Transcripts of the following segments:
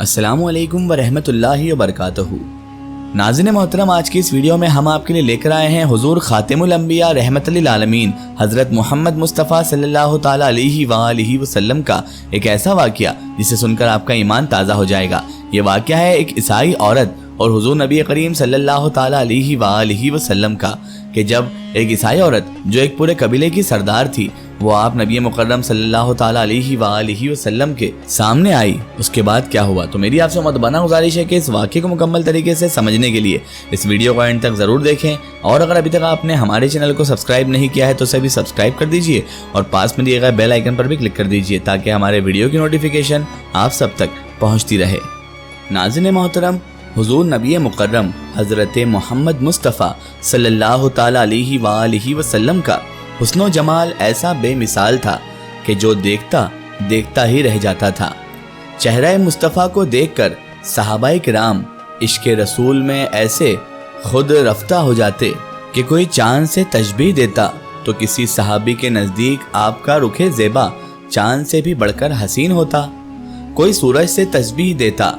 अस्सलामु अलैकुम वरहमत उल्लाहि वबरकातुहू। नाज़रीन मोहतरम, आज की इस वीडियो में हम आपके लिए लेकर आए हैं हुजूर खातिमुल अंबिया रहमतुल लिल आलमीन हज़रत मोहम्मद मुस्तफ़ा सल्लल्लाहु ताला अलैहि वसल्लम का एक ऐसा वाक़या जिसे सुनकर आपका ईमान ताज़ा हो जाएगा। ये वाक़या है एक ईसाई औरत और हुजूर नबी करीम सल्लल्लाहु ताला अलैहि वसल्लम का, कि जब एक ईसाई औरत जो एक पूरे कबीले की सरदार थी, वो आप नबी मुकर्रम सल्लल्लाहु ताला अलैहि वसल्लम के सामने आई। उसके बाद क्या हुआ, तो मेरी आपसे मुतबना गुजारिश है कि इस वाक़े को मुकम्मल तरीके से समझने के लिए इस वीडियो को एंड तक ज़रूर देखें। और अगर अभी तक आपने हमारे चैनल को सब्सक्राइब नहीं किया है तो उसे भी सब्सक्राइब कर दीजिए और पास में दिए गए बेल आइकन पर भी क्लिक कर दीजिए ताकि हमारे वीडियो की नोटिफिकेशन आप सब तक पहुँचती रहे। नाज़रीन मोहतरम, हुजूर नबी मुकर्रम हज़रत मोहम्मद मुस्तफ़ा सल्लल्लाहु ताला अलैहि वसल्लम का हुस्नो जमाल ऐसा बेमिसाल था कि जो देखता देखता ही रह जाता था। चेहरा मुस्तफ़ा को देखकर सहाबाए किराम इश्क़े रसूल में ऐसे खुद रफ्ता हो जाते कि कोई चांद से तशबीह देता तो किसी सहाबी के नज़दीक आपका रुखे ज़ेबा चांद से भी बढ़कर हसीन होता। कोई सूरज से तशबीह देता।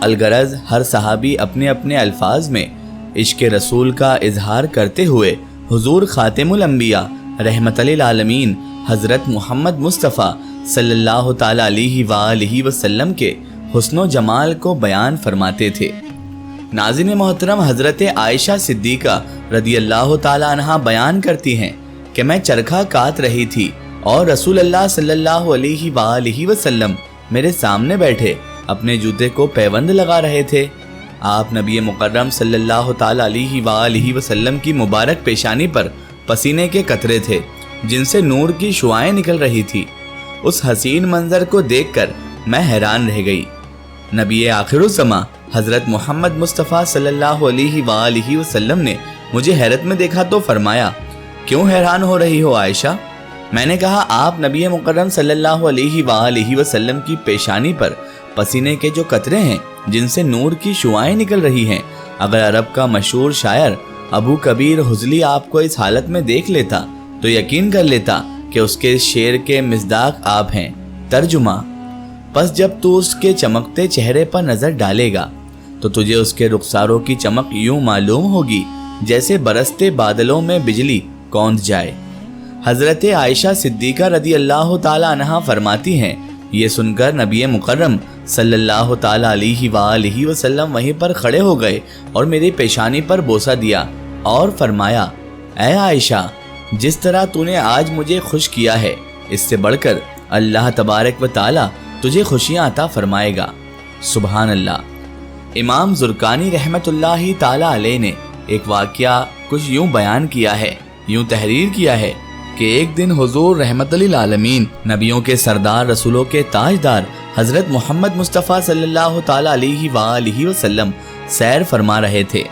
अलगरज हर सहाबी अपने अपने अल्फाज में इश्क़ रसूल का इजहार करते हुए हुजूर खातिमुल अंबिया रहमतुल लिल आलमीन हज़रत मोहम्मद मुस्तफ़ा सल्लल्लाहु ताला अलैहि वसल्लम के हुस्नो जमाल को बयान फरमाते थे। नाज़रीन मोहतरम, हज़रत आयशा सिद्दीक़ा रदियल्लाहु ताला अन्हा बयान करती हैं कि मैं चरखा काट रही थी और रसूल अल्लाह सल्लल्लाहु अलैहि वसल्लम मेरे सामने बैठे अपने जूते को पैबंद लगा रहे थे। आप नबी मुकर्रम सल्लल्लाहु ताला अलैहि वसल्लम की मुबारक पेशानी पर पसीने के कतरे थे जिनसे नूर की शुआएं निकल रही थी। उस हसीन मंजर को देखकर मैं हैरान रह गई। नबी आखिरुज़्ज़मा हज़रत मोहम्मद मुस्तफ़ा सल्लल्लाहु अलैहि वसल्लम ने मुझे हैरत में देखा तो फरमाया, क्यों हैरान हो रही हो आयशा? मैंने कहा, आप नबी मुकर्रम सल्लल्लाहु अलैहि वसल्लम की पेशानी पर पसीने के जो कतरे हैं जिनसे नूर की शुआएं निकल रही हैं, अगर अरब का मशहूर शायर अबू कबीर हुजली आपको इस हालत में देख लेता तो यकीन कर लेता कि उसके शेर के मिज़दाक आप हैं। तर्जुमा, बस जब तू उसके चमकते चेहरे पर नजर डालेगा तो तुझे उसके रुखसारों की चमक यूं मालूम होगी जैसे बरसते बादलों में बिजली कौंध जाए। हजरत आयशा सिद्दीक़ा रदियल्लाहु ताला अन्हा फरमाती हैं, ये सुनकर नबी मुकर्रम सल्लल्लाहु ताला अलैहि वसल्लम वहीं पर खड़े हो गए और मेरी पेशानी पर बोसा दिया और फरमाया, ऐ आयशा, जिस तरह तूने आज मुझे खुश किया है इससे बढ़कर अल्लाह तबारक व ताला तुझे खुशियां अता फरमाएगा। सुभान अल्लाह। इमाम ज़ुरकानी रहमतुल्लाहि ताला अलैह ने एक वाक़या कुछ यूं बयान किया है, यूं तहरीर किया है कि एक दिन हुजूर रहमतुल लिल आलमीन नबियों के सरदार रसूलों के ताजदार हज़रत मोहम्मद मुस्तफ़ा सल्लल्लाहु ताला अलैहि वसल्लम सैर फरमा रहे थे।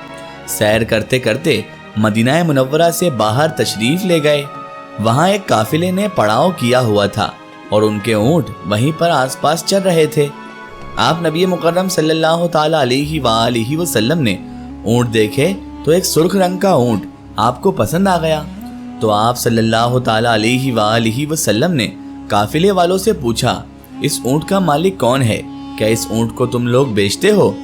सैर करते करते मदीना मुनव्वरा से बाहर तशरीफ़ ले गए। वहाँ एक काफिले ने पड़ाव किया हुआ था और उनके ऊँट वहीं पर आसपास चल रहे थे। आप नबी मुकर्रम सल्लल्लाहु ताला अलैहि वसल्लम ने ऊँट देखे तो एक सुर्ख रंग का ऊँट आपको पसंद आ गया, तो आप सल्लल्लाहु ताला अलैहि वसल्लम ने काफिले वालों से पूछा, इस ऊँट का मालिक कौन है? क्या इस ऊँट को तुम लोग बेचते हो?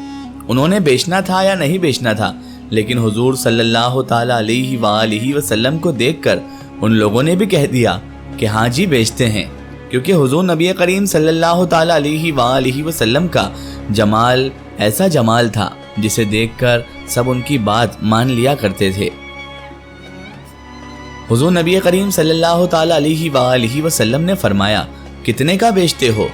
उन्होंने बेचना था या नहीं बेचना था, लेकिन हुजूर सल्लल्लाहु ताला अलैहि वसल्लम को देखकर उन लोगों ने भी कह दिया कि हाँ जी बेचते हैं, क्योंकि हुजूर नबी करीम सल्लल्लाहु ताला अलैहि वसल्लम का जमाल ऐसा जमाल था जिसे देखकर सब उनकी बात मान लिया करते थे। हुजूर नबी करीम सल्लल्लाहु ताला अलैहि वसल्लम ने फरमाया, कितने का बेचते हो?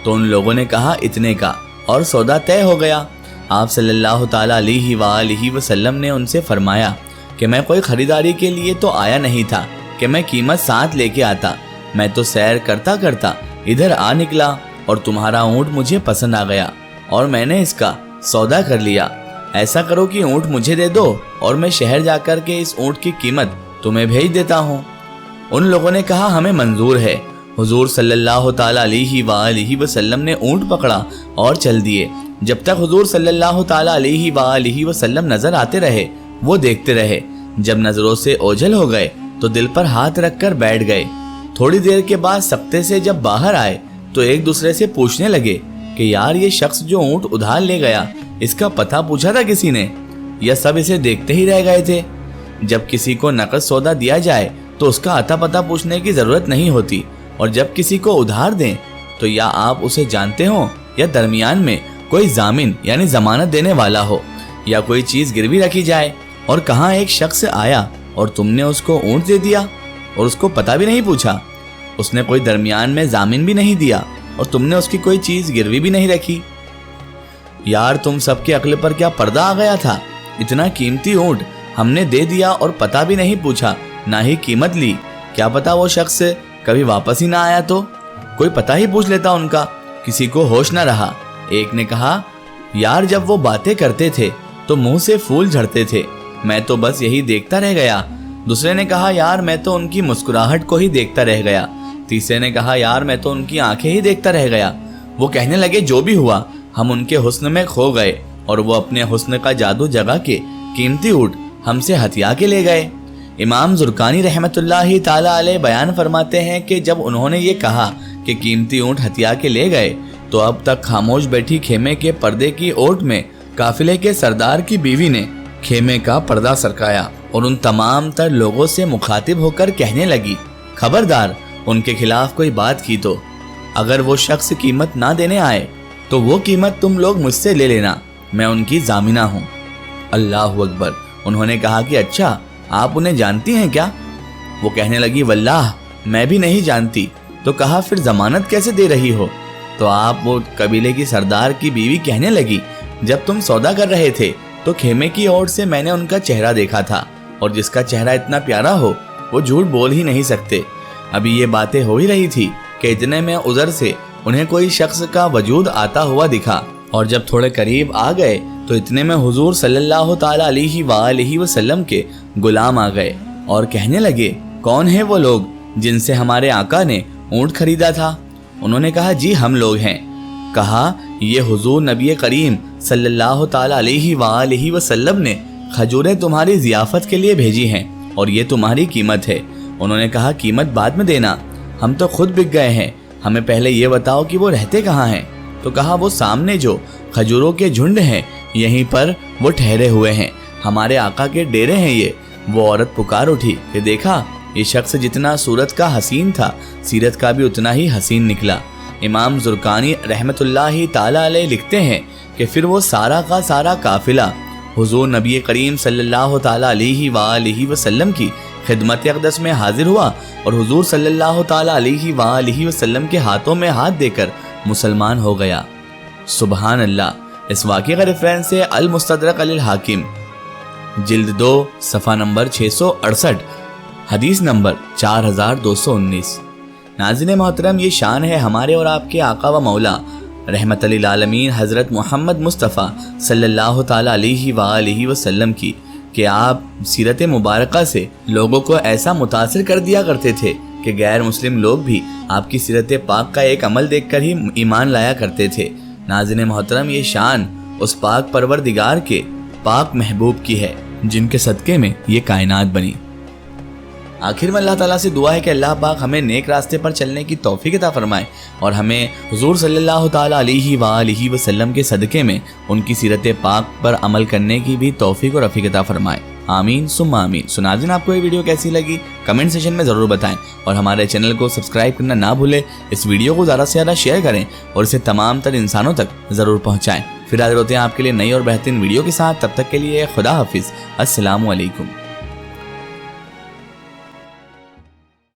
तो उन लोगों ने कहा, इतने का, और सौदा तय हो गया। आप सल्लल्लाहु ताला अलैहि वसल्लम ने उनसे फरमाया कि मैं कोई खरीदारी के लिए तो आया नहीं था कि मैं कीमत साथ लेके आता। मैं तो सैर करता करता इधर आ निकला और तुम्हारा ऊँट मुझे पसंद आ गया और मैंने इसका सौदा कर लिया। ऐसा करो कि ऊँट मुझे दे दो और मैं शहर जाकर के इस ऊँट की कीमत तुम्हें भेज देता हूँ। उन लोगों ने कहा, हमें मंजूर है। हुजूर सल्लल्लाहु ताला अलैहि वसल्लम ने ऊँट पकड़ा और चल दिए। जब तक हुजूर सल्लल्लाहु ताला अलैहि वसल्लम नजर आते रहे वो देखते रहे। जब नजरों से ओझल हो गए तो दिल पर हाथ रखकर बैठ गए। थोड़ी देर के बाद सख्ते से जब बाहर आए तो एक दूसरे से पूछने लगे کہ یار یہ شخص جو اونٹ ادھار لے گیا اس کا پتہ پوچھا تھا کسی نے یا سب اسے دیکھتے ہی رہ گئے تھے؟ جب کسی کو نقد سودا دیا جائے تو اس کا عطا پتہ پوچھنے کی ضرورت نہیں ہوتی، اور جب کسی کو ادھار دیں تو یا آپ اسے جانتے ہو یا درمیان میں کوئی ضامن یعنی ضمانت دینے والا ہو، یا کوئی چیز گروی رکھی جائے، اور کہاں ایک شخص آیا اور تم نے اس کو اونٹ دے دیا اور اس کو پتہ بھی نہیں پوچھا، اس نے کوئی درمیان میں ضامن بھی نہیں دیا اور تم نے اس کی کوئی چیز گروی بھی نہیں رکھی۔ یار تم سب کے عقل پر کیا پردہ آ گیا تھا؟ اتنا قیمتی اونٹ ہم نے دے دیا اور پتہ بھی نہیں پوچھا، نہ ہی قیمت لی، کیا پتا وہ شخص کبھی واپس ہی نہ آیا تو کوئی پتہ ہی پوچھ لیتا ان کا، کسی کو ہوش نہ رہا۔ ایک نے کہا یار جب وہ باتیں کرتے تھے تو منہ سے پھول جھڑتے تھے، میں تو بس یہی دیکھتا رہ گیا۔ دوسرے نے کہا یار میں تو ان کی مسکراہٹ کو ہی دیکھتا رہ گیا۔ تیسرے نے کہا یار میں تو ان کی آنکھیں ہی دیکھتا رہ گیا۔ وہ کہنے لگے جو بھی ہوا ہم ان کے حسن میں کھو گئے، اور وہ اپنے حسن کا جادو جگا کے قیمتی اونٹ ہم سے ہتھیا کے لے گئے۔ امام زرقانی رحمت اللہ تعالی علیہ بیان فرماتے ہیں کہ جب انہوں نے یہ کہا کہ قیمتی اونٹ ہتھیا کے لے گئے تو اب تک خاموش بیٹھی خیمے کے پردے کی اوٹ میں قافلے کے سردار کی بیوی نے خیمے کا پردہ سرکایا اور ان تمام تر لوگوں سے مخاطب ہو کر کہنے لگی خبردار ان کے خلاف کوئی بات کی تو اگر وہ شخص قیمت نہ دینے آئے تو وہ قیمت تم لوگ مجھ سے لے لینا، میں ان کی ضامنہ ہوں۔ اللہ اکبر۔ انہوں نے کہا کہ اچھا آپ انہیں جانتی ہیں کیا؟ وہ کہنے لگی واللہ میں بھی نہیں جانتی۔ تو کہا پھر ضمانت کیسے دے رہی ہو؟ تو آپ وہ قبیلے کی سردار کی بیوی کہنے لگی جب تم سودا کر رہے تھے تو خیمے کی اوٹ سے میں نے ان کا چہرہ دیکھا تھا، اور جس کا چہرہ اتنا پیارا ہو وہ جھوٹ بول ہی نہیں سکتے۔ ابھی یہ باتیں ہو ہی رہی تھی کہ اتنے میں ادھر سے انہیں کوئی شخص کا وجود آتا ہوا دکھا، اور جب تھوڑے قریب آ گئے تو اتنے میں حضور صلی اللہ تعالی علیہ وآلہ وسلم کے غلام آ گئے اور کہنے لگے کون ہیں وہ لوگ جن سے ہمارے آقا نے اونٹ خریدا تھا؟ انہوں نے کہا جی ہم لوگ ہیں۔ کہا یہ حضور نبی کریم صلی اللہ تعالی علیہ وآلہ وسلم نے کھجوریں تمہاری ضیافت کے لیے بھیجی ہیں اور یہ تمہاری قیمت ہے۔ انہوں نے کہا قیمت بعد میں دینا، ہم تو خود بک گئے ہیں، ہمیں پہلے یہ بتاؤ کہ وہ رہتے کہاں ہیں؟ تو کہا وہ سامنے جو کھجوروں کے جھنڈ ہیں یہیں پر وہ ٹھہرے ہوئے ہیں، ہمارے آقا کے ڈیرے ہیں یہ۔ وہ عورت پکار اٹھی کہ دیکھا یہ شخص جتنا صورت کا حسین تھا سیرت کا بھی اتنا ہی حسین نکلا۔ امام زرقانی رحمت اللہ تعالی علیہ لکھتے ہیں کہ پھر وہ سارا کا سارا قافلہ حضور نبی کریم صلی اللہ تعالی علیہ وآلہ وسلم کی خدمت اقدس میں حاضر ہوا اور حضور صلی اللہ تعالی علیہ وآلہ وسلم کے ہاتھوں میں ہاتھ دے کر مسلمان ہو گیا۔ سبحان اللہ۔ اس واقعے کا ریفرنس ہے المستدرک علی الحاکم جلد 2 صفحہ نمبر 668 حدیث نمبر 4219۔ ناظرین محترم، یہ شان ہے ہمارے اور آپ کے آقا و مولا رحمت للعالمین حضرت محمد مصطفیٰ صلی اللہ تعالی علیہ وآلہ وسلم کی کہ آپ سیرت مبارکہ سے لوگوں کو ایسا متاثر کر دیا کرتے تھے کہ غیر مسلم لوگ بھی آپ کی سیرت پاک کا ایک عمل دیکھ کر ہی ایمان لایا کرتے تھے۔ ناظرین محترم، یہ شان اس پاک پروردگار کے پاک محبوب کی ہے جن کے صدقے میں یہ کائنات بنی۔ آخر میں اللہ تعالیٰ سے دعا ہے کہ اللہ پاک ہمیں نیک راستے پر چلنے کی توفیق عطا فرمائے اور ہمیں حضور صلی اللہ تعالی علیہ وآلہ وسلم کے صدقے میں ان کی سیرت پاک پر عمل کرنے کی بھی توفیق اور رفیق عطا فرمائے، آمین ثم آمین۔ سو ناظرین، آپ کو یہ ویڈیو کیسی لگی کمنٹ سیشن میں ضرور بتائیں اور ہمارے چینل کو سبسکرائب کرنا نہ بھولیں۔ اس ویڈیو کو زیادہ سے زیادہ شیئر کریں اور اسے تمام تر انسانوں تک ضرور پہنچائیں۔ پھر حاضر ہوتے ہیں آپ کے لیے نئی اور بہترین ویڈیو کے ساتھ، تب تک کے لیے خدا حافظ، السلام علیکم۔